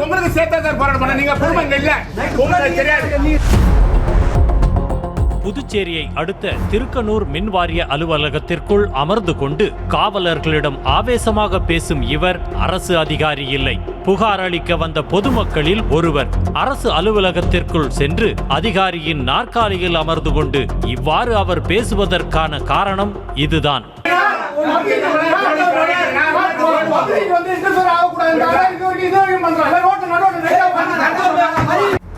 உங்களுக்கு சேர்த்தா சார் போராட்டம் பண்ண நீங்க பொறுமைங்க இல்ல உங்களுக்கு தெரியாது. புதுச்சேரியை அடுத்த திருக்கனூர் மின்வாரிய அலுவலகத்திற்குள் அமர்ந்து கொண்டு காவலர்களிடம் ஆவேசமாக பேசும் இவர் அரசு அதிகாரி இல்லை, புகார் அளிக்க வந்த பொதுமக்களில் ஒருவர். அரசு அலுவலகத்திற்குள் சென்று அதிகாரியின் நாற்காலியில் அமர்ந்து கொண்டு இவ்வாறு அவர் பேசுவதற்கான காரணம் இதுதான்.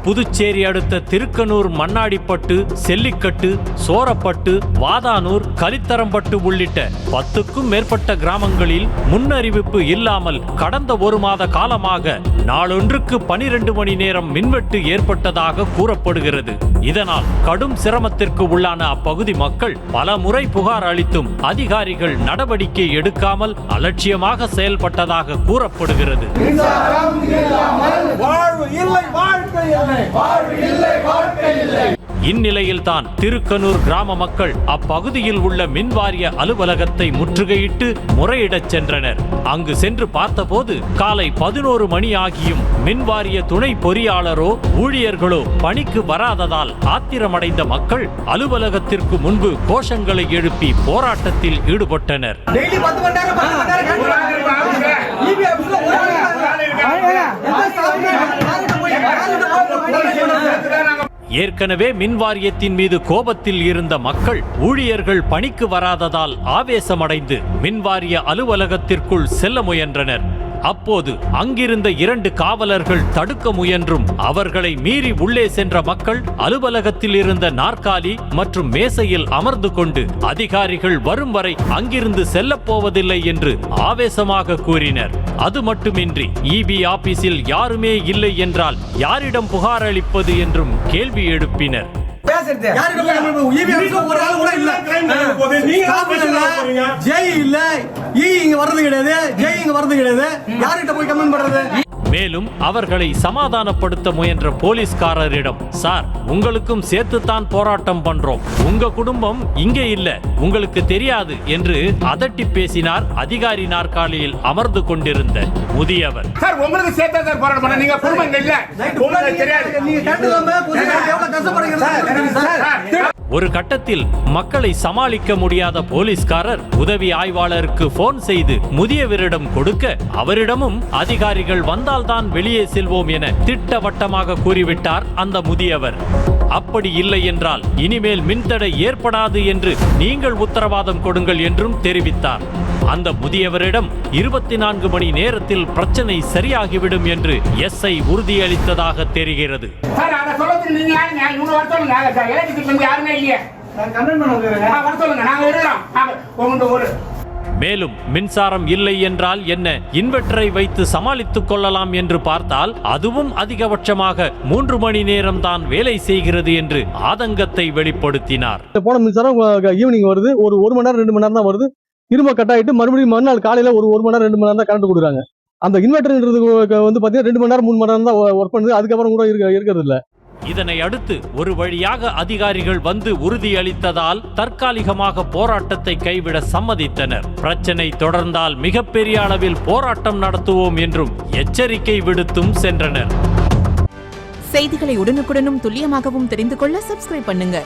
புதுச்சேரி அடுத்த திருக்கனூர், மண்ணாடிப்பட்டு, செல்லிக்கட்டு, சோரப்பட்டு, வாதானூர், கலித்தரம்பட்டு உள்ளிட்ட 10க்கும் மேற்பட்ட கிராமங்களில் முன்னறிவிப்பு இல்லாமல் கடந்த ஒரு மாத காலமாக நாளொன்றுக்கு 12 மணி நேரம் மின்வெட்டு ஏற்பட்டதாக கூறப்படுகிறது. இதனால் கடும் சிரமத்திற்கு உள்ளான அப்பகுதி மக்கள் பல முறை புகார் அளித்தும் அதிகாரிகள் நடவடிக்கை எடுக்காமல் அலட்சியமாக செயல்பட்டதாக கூறப்படுகிறது. இந்நிலையில்தான் திருக்கனூர் கிராம மக்கள் அப்பகுதியில் உள்ள மின்வாரிய அலுவலகத்தை முற்றுகையிட்டு முறையிடச் சென்றனர். அங்கு சென்று பார்த்தபோது காலை 11 மணி ஆகியும் மின்வாரிய துணை பொறியாளரோ ஊழியர்களோ பணிக்கு வராததால் ஆத்திரமடைந்த மக்கள் அலுவலகத்திற்கு முன்பு கோஷங்களை எழுப்பி போராட்டத்தில் ஈடுபட்டனர். ஏற்கனவே மின்வாரியத்தின் மீது கோபத்தில் இருந்த மக்கள் ஊழியர்கள் பணிக்கு வராததால் ஆவேசமடைந்து மின்வாரிய அலுவலகத்திற்குள் செல்ல முயன்றனர். அப்போது அங்கிருந்த 2 காவலர்கள் தடுக்க முயன்றும் அவர்களை மீறி உள்ளே சென்ற மக்கள் அலுவலகத்தில் இருந்த நாற்காலி மற்றும் மேசையில் அமர்ந்து கொண்டு அதிகாரிகள் வரும் வரை அங்கிருந்து செல்லப் போவதில்லை என்று ஆவேசமாக கூறினர். அது மட்டுமின்றி இபி ஆபீஸில் யாருமே இல்லை என்றால் யாரிடம் புகார் அளிப்பது என்றும் கேள்வி எழுப்பினர். மேலும் அவர்களை சமாதானப்படுத்த முயன்ற போலீஸ்காரரிடம், சார் உங்களுக்கும் சேர்த்துத்தான் போராட்டம் பண்றோம், உங்க குடும்பம் இங்கே இல்ல, உங்களுக்கு தெரியாது என்று அதட்டி பேசினார் அதிகாரி நாற்காலியில் அமர்ந்து கொண்டிருந்த முதியவர். சார் உங்களுக்கு சேர்த்தா சார் போராட்டம் பண்ண நீங்க பொறுமைங்க இல்ல உங்களுக்கு தெரியாது. ஒரு கட்டத்தில் மக்களை சமாளிக்க முடியாத போலீஸ்காரர் உதவி ஆய்வாளருக்கு போன் செய்து முதியவரிடம் கொடுக்க, அவரிடமும் அதிகாரிகள் வந்தால்தான் வெளியே செல்வோம் என திட்டவட்டமாக கூறிவிட்டார் அந்த முதியவர். அப்படி இல்லை என்றால் இனிமேல் மின்தடை ஏற்படாது என்று நீங்கள் உத்தரவாதம் கொடுங்கள் என்றும் தெரிவித்தார். அந்த முதியவரிடம் 24 மணி நேரத்தில் பிரச்சனை சரியாகிவிடும் என்று எஸ்ஐ உறுதியளித்ததாக தெரிகிறது. மேலும் மின்சாரம் இல்லை என்றால் என்ன, இன்வெர்டரை வைத்து சமாளித்துக் கொள்ளலாம் என்று பார்த்தால் அதுவும் அதிகபட்சமாக 3 மணி நேரம் தான் வேலை செய்கிறது என்று ஆதங்கத்தை வெளிப்படுத்தினார். போன மின்சாரம் ஈவினிங் வருது, ஒரு மணி நேரம் 2 மணி நேரம் தான் வருது, திரும்ப கட் ஆயிட்டு மறுபடியும் மறுநாள் காலையில ஒரு மணி நேரம் 2 மணி நேரம் தான் கரண்ட் கொடுக்குறாங்க. அந்த இன்வெர்டர்ன்றது வந்து பாத்தீங்கன்னா 2 மணி நேரம் 3 மணி நேரம் தான் ஒர்க் பண்ணுது, அதுக்கப்புறம் கூட இருக்கிறது இல்ல. இதனை அடுத்து ஒரு வழியாக அதிகாரிகள் வந்து உறுதியளித்ததால் தற்காலிகமாக போராட்டத்தை கைவிட சம்மதித்தனர். பிரச்சனை தொடர்ந்தால் மிகப்பெரிய அளவில் போராட்டம் நடத்துவோம் என்றும் எச்சரிக்கை விடுத்தும் சென்றனர். செய்திகளை உடனுக்குடனும் துல்லியமாகவும் தெரிந்து கொள்ள சப்ஸ்கிரைப் பண்ணுங்க.